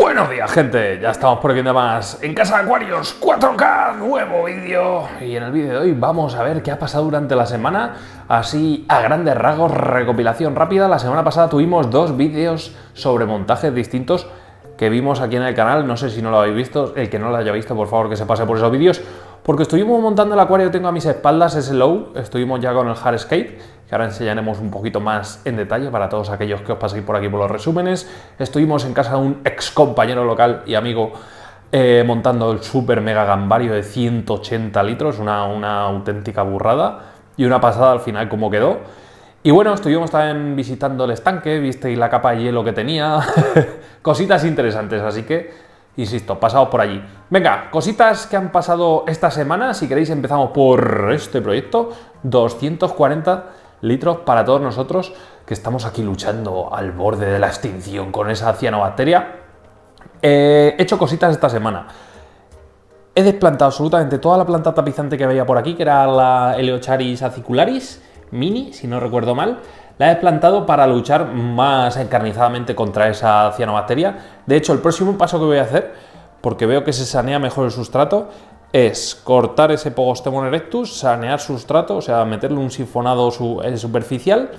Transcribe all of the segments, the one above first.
Buenos días, gente, ya estamos por aquí de más en Casa de Acuarios 4K, nuevo vídeo. Y en el vídeo de hoy vamos a ver qué ha pasado durante la semana, así a grandes rasgos, recopilación rápida. La semana pasada tuvimos dos vídeos sobre montajes distintos que vimos aquí en el canal, no sé si no lo habéis visto, el que no lo haya visto por favor que se pase por esos vídeos, porque estuvimos montando el acuario que tengo a mis espaldas, ese Low, estuvimos ya con el Hardscape, que ahora enseñaremos un poquito más en detalle para todos aquellos que os paséis por aquí por los resúmenes. Estuvimos en casa de un ex compañero local y amigo montando el super mega gambario de 180 litros, una auténtica burrada y una pasada al final como quedó. Y bueno, estuvimos también visitando el estanque, visteis la capa de hielo que tenía, cositas interesantes, así que, insisto, pasaos por allí. Venga, cositas que han pasado esta semana, si queréis empezamos por este proyecto, 240 litros para todos nosotros que estamos aquí luchando al borde de la extinción con esa cianobacteria. He hecho cositas esta semana. He desplantado absolutamente toda la planta tapizante que veía por aquí, que era la Eleocharis acicularis mini, si no recuerdo mal. La he desplantado para luchar más encarnizadamente contra esa cianobacteria. De hecho, el próximo paso que voy a hacer, porque veo que se sanea mejor el sustrato, es cortar ese Pogostemon erectus, sanear sustrato, o sea, meterle un sifonado superficial,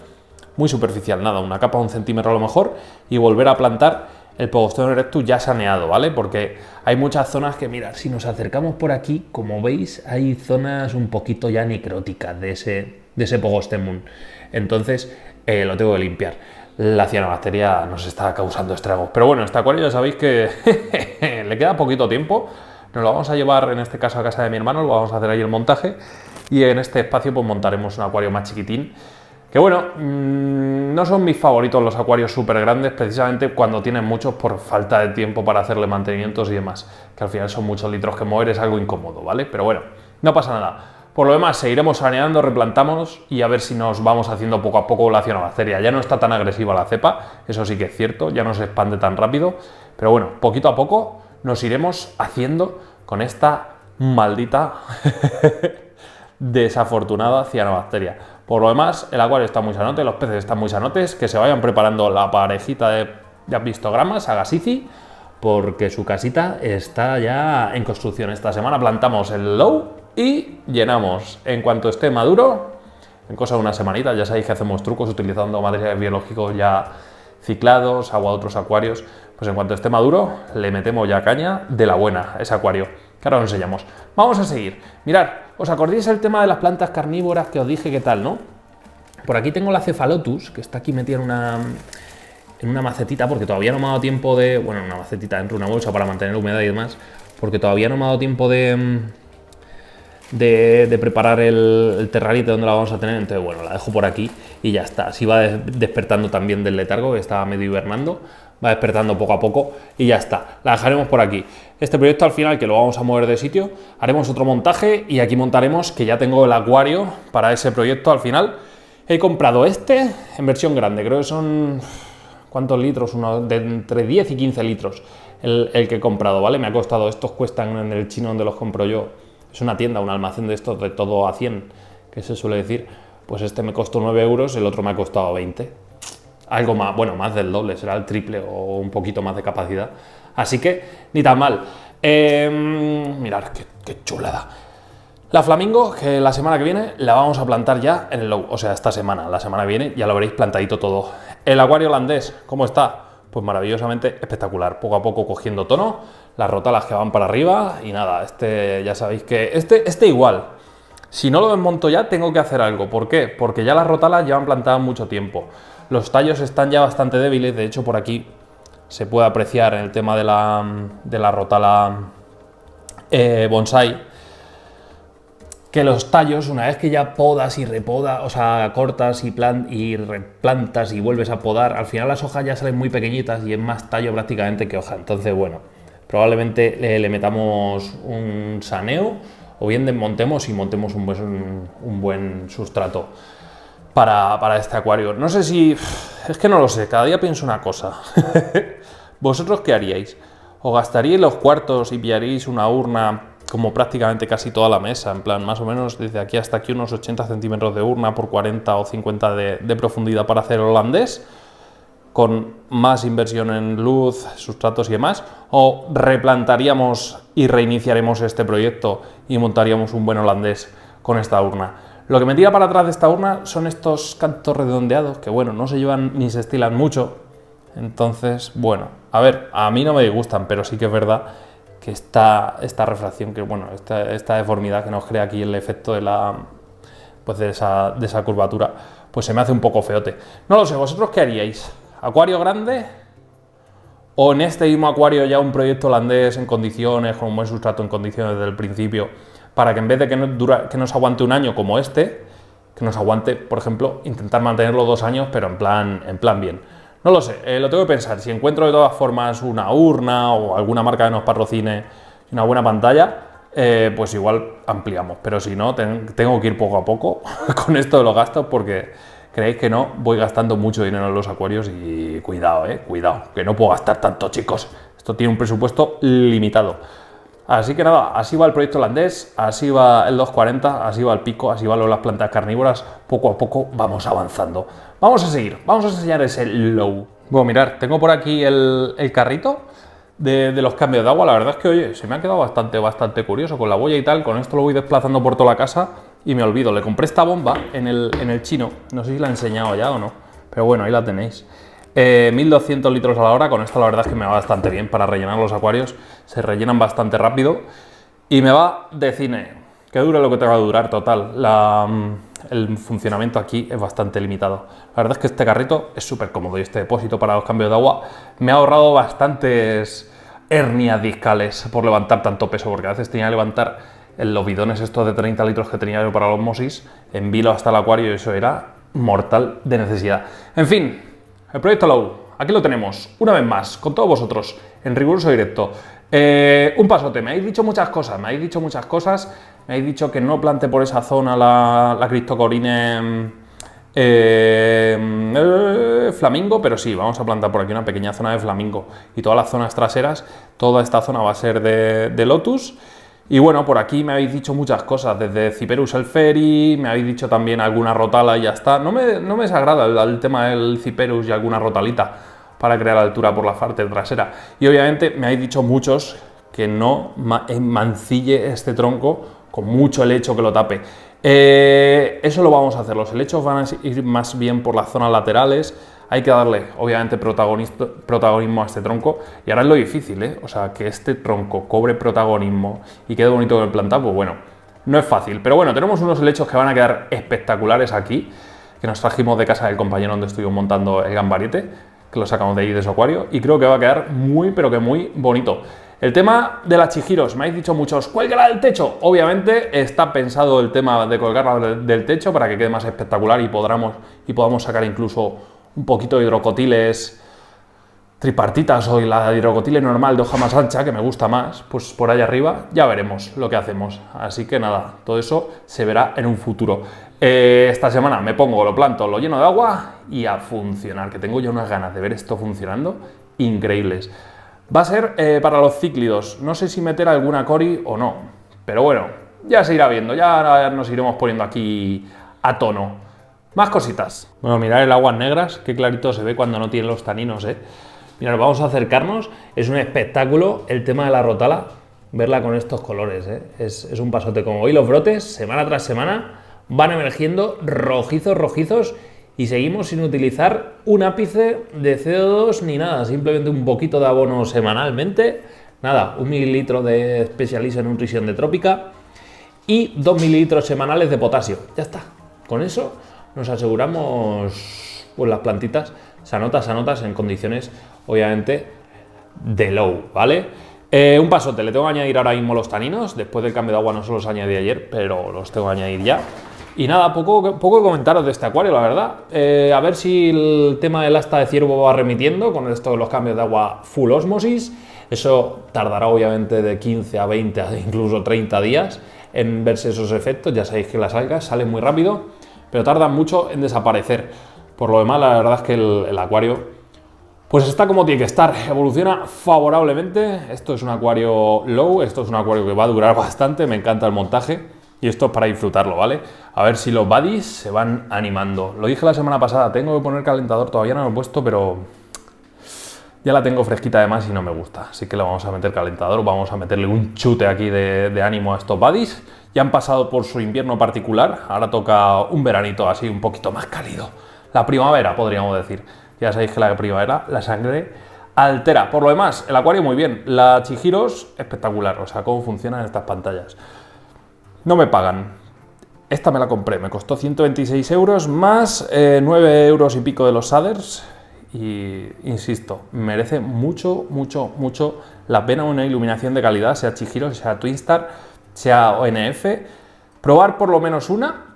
muy superficial, nada, una capa de 1 centímetro a lo mejor, y volver a plantar el Pogostemon erectus ya saneado, ¿vale? Porque hay muchas zonas que, mirad, si nos acercamos por aquí, como veis, hay zonas un poquito ya necróticas de ese Pogostemon. Entonces, lo tengo que limpiar. La cianobacteria nos está causando estragos. Pero bueno, este acuario ya sabéis que le queda poquito tiempo. Nos lo vamos a llevar, en este caso, a casa de mi hermano, lo vamos a hacer ahí el montaje. Y en este espacio pues montaremos un acuario más chiquitín. Que bueno, no son mis favoritos los acuarios súper grandes, precisamente cuando tienen muchos por falta de tiempo para hacerle mantenimientos y demás. Que al final son muchos litros que mover, es algo incómodo, ¿vale? Pero bueno, no pasa nada. Por lo demás, seguiremos saneando, replantamos y a ver si nos vamos haciendo poco a poco la cianobacteria. Ya no está tan agresiva la cepa, eso sí que es cierto, ya no se expande tan rápido. Pero bueno, poquito a poco nos iremos haciendo con esta maldita desafortunada cianobacteria. Por lo demás, el acuario está muy sanote, los peces están muy sanotes, que se vayan preparando la parejita de aptistogramas, Agassiz, porque su casita está ya en construcción. Esta semana plantamos el Low y llenamos. En cuanto esté maduro, en cosa de una semanita, ya sabéis que hacemos trucos utilizando materiales biológicos ya ciclados, agua de otros acuarios, pues en cuanto esté maduro, le metemos ya caña de la buena a ese acuario, que ahora os enseñamos. Vamos a seguir. Mirad, ¿os acordáis el tema de las plantas carnívoras que os dije qué tal, no? Por aquí tengo la Cephalotus, que está aquí metida en una macetita, porque todavía no me ha dado tiempo de... Bueno, una macetita dentro de una bolsa para mantener humedad y demás, porque todavía no me ha dado tiempo de preparar el terrarito donde la vamos a tener. Entonces bueno, la dejo por aquí y ya está. Así va despertando también del letargo, que estaba medio hibernando, va despertando poco a poco y ya está. La dejaremos por aquí. Este proyecto al final, que lo vamos a mover de sitio, haremos otro montaje y aquí montaremos, que ya tengo el acuario para ese proyecto al final. He comprado este en versión grande, creo que son... ¿Cuántos litros? Uno de entre 10 y 15 litros el que he comprado, ¿vale? Me ha costado, estos cuestan en el chino donde los compro yo. Es una tienda, un almacén de estos de todo a 100, que se suele decir. Pues este me costó 9 euros, el otro me ha costado 20. Algo más, bueno, más del doble, será el triple o un poquito más de capacidad. Así que, ni tan mal. Mirad, qué chulada. La Flamingo, que la semana que viene la vamos a plantar ya en el Low. O sea, esta semana, la semana que viene, ya lo veréis plantadito todo. El acuario holandés, ¿cómo está? Pues maravillosamente espectacular, poco a poco cogiendo tono, las rotalas que van para arriba y nada, este ya sabéis que este igual, si no lo desmonto ya tengo que hacer algo. ¿Por qué? Porque ya las rotalas llevan plantadas mucho tiempo, los tallos están ya bastante débiles, de hecho por aquí se puede apreciar en el tema de la rotala bonsai, que los tallos, una vez que ya podas y repodas, o sea, cortas y replantas y vuelves a podar, al final las hojas ya salen muy pequeñitas y es más tallo prácticamente que hoja. Entonces, bueno, probablemente le metamos un saneo o bien desmontemos y montemos un buen sustrato para este acuario. No sé si... Es que no lo sé, cada día pienso una cosa. ¿Vosotros qué haríais? ¿Os gastaríais los cuartos y pillaríais una urna como prácticamente casi toda la mesa, en plan más o menos desde aquí hasta aquí unos 80 centímetros de urna por 40 o 50 de profundidad para hacer holandés, con más inversión en luz, sustratos y demás, o replantaríamos y reiniciaremos este proyecto y montaríamos un buen holandés con esta urna. Lo que me tira para atrás de esta urna son estos cantos redondeados que, bueno, no se llevan ni se estilan mucho. Entonces, bueno, a ver, a mí no me disgustan, pero sí que es verdad que esta refracción, que bueno, esta deformidad que nos crea aquí el efecto de de esa curvatura, pues se me hace un poco feote. No lo sé, ¿vosotros qué haríais? ¿Acuario grande? ¿O en este mismo acuario ya un proyecto holandés en condiciones, con un buen sustrato en condiciones desde el principio, para que en vez de que nos aguante un año como este, que nos aguante, por ejemplo, intentar mantenerlo 2 años, pero en plan bien? No lo sé, lo tengo que pensar. Si encuentro de todas formas una urna o alguna marca que nos patrocine y una buena pantalla, pues igual ampliamos. Pero si no, tengo que ir poco a poco con esto de los gastos, porque creéis que no, voy gastando mucho dinero en los acuarios y cuidado, cuidado, que no puedo gastar tanto, chicos. Esto tiene un presupuesto limitado. Así que nada, así va el proyecto holandés, así va el 240, así va el pico, así van las plantas carnívoras. Poco a poco vamos avanzando. Vamos a seguir, vamos a enseñar ese low. Bueno, mirad, tengo por aquí el carrito de los cambios de agua. La verdad es que, oye, se me ha quedado bastante curioso con la boya y tal. Con esto lo voy desplazando por toda la casa y me olvido. Le compré esta bomba en el chino, no sé si la he enseñado ya o no, pero bueno, ahí la tenéis. 1200 litros a la hora, con esto la verdad es que me va bastante bien para rellenar los acuarios, se rellenan bastante rápido y me va de cine, que dure lo que tenga que durar, total, el funcionamiento aquí es bastante limitado. La verdad es que este carrito es súper cómodo y este depósito para los cambios de agua me ha ahorrado bastantes hernias discales por levantar tanto peso, porque a veces tenía que levantar los bidones estos de 30 litros que tenía yo para la osmosis, en vilo hasta el acuario, y eso era mortal de necesidad. En fin, el proyecto Low, aquí lo tenemos, una vez más, con todos vosotros, en riguroso directo. Un pasote, me habéis dicho muchas cosas, me habéis dicho que no plante por esa zona la Cryptocoryne flamingo, pero sí, vamos a plantar por aquí una pequeña zona de flamingo, y todas las zonas traseras, toda esta zona va a ser de lotus. Y bueno, por aquí me habéis dicho muchas cosas, desde Cyperus elferi, me habéis dicho también alguna rotala y ya está. No me desagrada el tema del Cyperus y alguna rotalita para crear altura por la parte trasera. Y obviamente me habéis dicho muchos que no mancille este tronco con mucho helecho que lo tape. Eso lo vamos a hacer, los helechos van a ir más bien por las zonas laterales. Hay que darle, obviamente, protagonismo a este tronco. Y ahora es lo difícil, O sea, que este tronco cobre protagonismo y quede bonito en el plantado, pues bueno, no es fácil. Pero bueno, tenemos unos helechos que van a quedar espectaculares aquí, que nos trajimos de casa del compañero donde estuvimos montando el gambariete, que lo sacamos de ahí de su acuario, y creo que va a quedar muy, pero que muy bonito. El tema de las chihiros, me habéis dicho muchos, cuélgala del techo. Obviamente está pensado el tema de colgarla del techo para que quede más espectacular y podamos sacar incluso un poquito de hidrocotiles tripartitas o la hidrocotile normal de hoja más ancha, que me gusta más, pues por ahí arriba ya veremos lo que hacemos. Así que nada, todo eso se verá en un futuro. Esta semana me pongo, lo planto, lo lleno de agua y a funcionar, que tengo ya unas ganas de ver esto funcionando increíbles. Va a ser para los cíclidos, no sé si meter alguna cori o no, pero bueno, ya se irá viendo, ya nos iremos poniendo aquí a tono. Más cositas. Bueno, mirad el aguas negras, qué clarito se ve cuando no tiene los taninos, Mirad, vamos a acercarnos, es un espectáculo el tema de la rotala, verla con estos colores, es un pasote. Como veis, los brotes, semana tras semana, van emergiendo rojizos, y seguimos sin utilizar un ápice de CO2 ni nada, simplemente un poquito de abono semanalmente, nada, 1 mililitro de Specialist Nutrition de Trópica y 2 mililitros semanales de potasio, ya está. Con eso nos aseguramos pues las plantitas sanotas en condiciones, obviamente, de low, ¿vale? Un pasote, le tengo que añadir ahora mismo los taninos, después del cambio de agua no se los añadí ayer, pero los tengo que añadir ya. Y nada, poco que comentaros de este acuario, la verdad. A ver si el tema del asta de ciervo va remitiendo con esto de los cambios de agua full osmosis. Eso tardará obviamente de 15 a 20, incluso 30 días en verse esos efectos. Ya sabéis que las algas salen muy rápido, pero tardan mucho en desaparecer. Por lo demás, la verdad es que el acuario pues está como tiene que estar, evoluciona favorablemente. Esto es un acuario low, esto es un acuario que va a durar bastante, me encanta el montaje. Y esto es para disfrutarlo, ¿vale? A ver si los buddies se van animando. Lo dije la semana pasada, tengo que poner calentador, todavía no lo he puesto, pero Ya la tengo fresquita además y no me gusta, así que le vamos a meter calentador, vamos a meterle un chute aquí de ánimo a estos buddies. Ya han pasado por su invierno particular, ahora toca un veranito así un poquito más cálido. La primavera, podríamos decir. Ya sabéis que la primavera, la sangre altera. Por lo demás, el acuario muy bien, la Chihiros espectacular, o sea, cómo funcionan estas pantallas. No me pagan. Esta me la compré, me costó 126 euros más 9 euros y pico de los shaders. Y insisto, merece mucho, mucho, mucho la pena una iluminación de calidad, sea Chihiros, sea Twinstar, sea ONF. Probar por lo menos una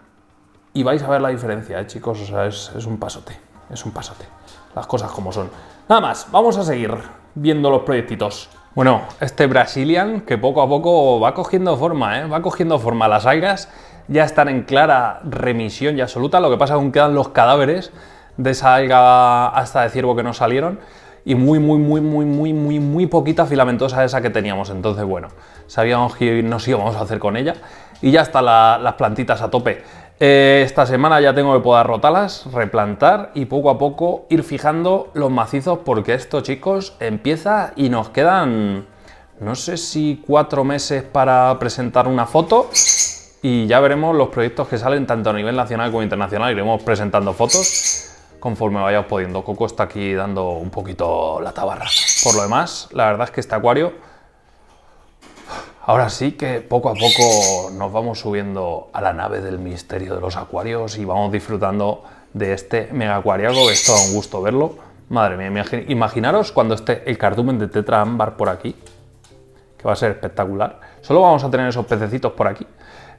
y vais a ver la diferencia, chicos. O sea, es un pasote, es un pasote. Las cosas como son. Nada más, vamos a seguir viendo los proyectitos. Bueno, este Brazilian que poco a poco va cogiendo forma, va cogiendo forma. Las algas ya están en clara remisión y absoluta. Lo que pasa es que aún quedan los cadáveres de esa alga hasta de ciervo que nos salieron y muy poquita filamentosa esa que teníamos. Entonces, bueno, sabíamos que nos íbamos a hacer con ella y ya están las plantitas a tope. Esta semana ya tengo que poder rotarlas, replantar y poco a poco ir fijando los macizos, porque esto, chicos, empieza y nos quedan, no sé si 4 meses para presentar una foto y ya veremos los proyectos que salen tanto a nivel nacional como internacional. Iremos presentando fotos conforme vayamos pudiendo. Coco está aquí dando un poquito la tabarra. Por lo demás, la verdad es que este acuario, ahora sí que poco a poco nos vamos subiendo a la nave del misterio de los acuarios y vamos disfrutando de este mega acuariaco, que es todo un gusto verlo. Madre mía, imaginaros cuando esté el cardumen de tetra ámbar por aquí, que va a ser espectacular. Solo vamos a tener esos pececitos por aquí.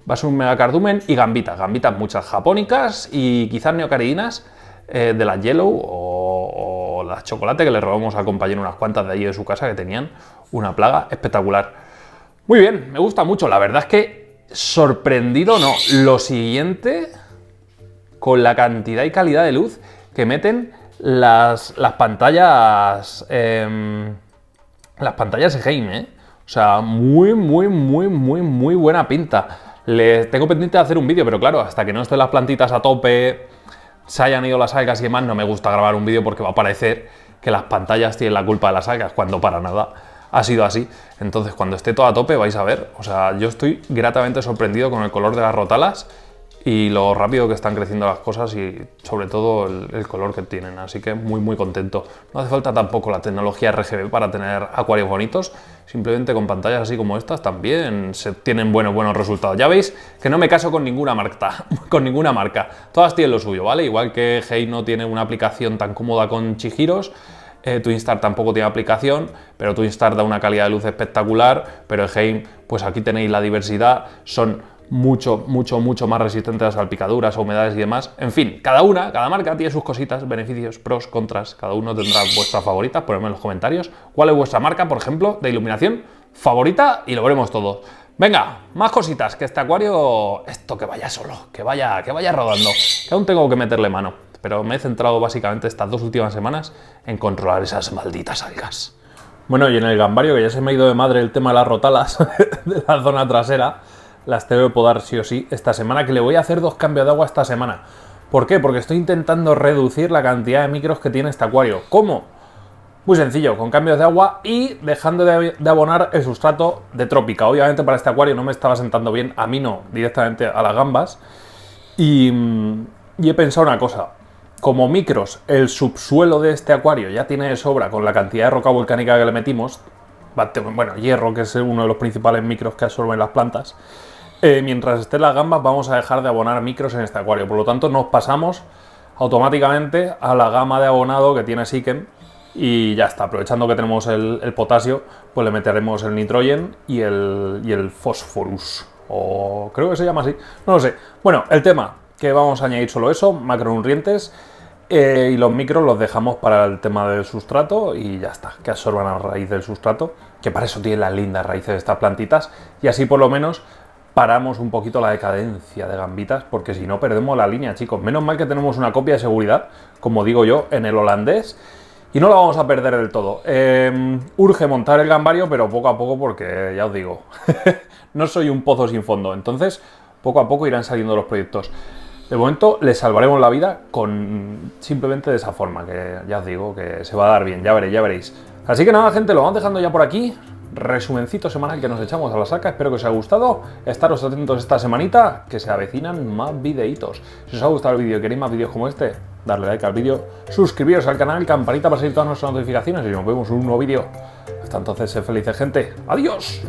Va a ser un mega cardumen y gambitas muchas japónicas y quizás neocaridinas, de las Yellow o las chocolate, que le robamos al compañero unas cuantas de allí de su casa que tenían una plaga espectacular. Muy bien, me gusta mucho. La verdad es que sorprendido no. Lo siguiente, con la cantidad y calidad de luz que meten las pantallas Eheim, O sea, muy buena pinta. Les tengo pendiente de hacer un vídeo, pero claro, hasta que no estén las plantitas a tope, se hayan ido las algas y demás, no me gusta grabar un vídeo porque va a parecer que las pantallas tienen la culpa de las algas, cuando para nada ha sido así. Entonces, cuando esté todo a tope vais a ver. O sea, yo estoy gratamente sorprendido con el color de las rotalas y lo rápido que están creciendo las cosas y sobre todo el color que tienen. Así que muy contento. No hace falta tampoco la tecnología RGB para tener acuarios bonitos. Simplemente con pantallas así como estas también se tienen buenos resultados. Ya veis que no me caso con ninguna marca, Todas tienen lo suyo, ¿vale? Igual que Hey no tiene una aplicación tan cómoda con Chihiros, Twinstar tampoco tiene aplicación, pero Twinstar da una calidad de luz espectacular, pero Hey, pues aquí tenéis la diversidad, son mucho más resistentes a salpicaduras, a humedades y demás. En fin, cada marca tiene sus cositas, beneficios, pros, contras. Cada uno tendrá vuestras favoritas. Ponedme en los comentarios cuál es vuestra marca, por ejemplo, de iluminación favorita y lo veremos todo. Venga, más cositas, que este acuario, esto que vaya solo, que vaya rodando, que aún tengo que meterle mano. Pero me he centrado básicamente estas 2 últimas semanas en controlar esas malditas algas. Bueno, y en el gambario, que ya se me ha ido de madre el tema de las rotalas de la zona trasera, las tengo que podar sí o sí esta semana, que le voy a hacer 2 cambios de agua esta semana. ¿Por qué? Porque estoy intentando reducir la cantidad de micros que tiene este acuario. ¿Cómo? Muy sencillo, con cambios de agua y dejando de abonar el sustrato de trópica. Obviamente para este acuario no me estaba sentando bien, a mí no, directamente a las gambas. Y he pensado una cosa. Como micros, el subsuelo de este acuario ya tiene de sobra con la cantidad de roca volcánica que le metimos. Bueno, hierro, que es uno de los principales micros que absorben las plantas. Mientras estén las gambas vamos a dejar de abonar micros en este acuario. Por lo tanto, nos pasamos automáticamente a la gama de abonado que tiene Sikem y ya está. Aprovechando que tenemos el potasio, pues le meteremos el nitrogen y el fosforus. O creo que se llama así, no lo sé. Bueno, el tema, que vamos a añadir solo eso, macronutrientes, y los micros los dejamos para el tema del sustrato y ya está, que absorban a raíz del sustrato, que para eso tienen las lindas raíces de estas plantitas, y así por lo menos paramos un poquito la decadencia de gambitas, porque si no perdemos la línea, chicos. Menos mal que tenemos una copia de seguridad, como digo yo, en el holandés, y no la vamos a perder del todo. Urge montar el gambario, pero poco a poco, porque ya os digo, no soy un pozo sin fondo, entonces poco a poco irán saliendo los proyectos. De momento les salvaremos la vida con simplemente de esa forma, que ya os digo que se va a dar bien, ya veréis. Así que nada, gente, lo vamos dejando ya por aquí. Resumencito semanal que nos echamos a la saca, espero que os haya gustado. Estaros atentos esta semanita, que se avecinan más videitos. Si os ha gustado el vídeo y queréis más vídeos como este, darle like al vídeo, suscribiros al canal, campanita para seguir todas nuestras notificaciones y nos vemos en un nuevo vídeo. Hasta entonces, sed felices, gente. ¡Adiós!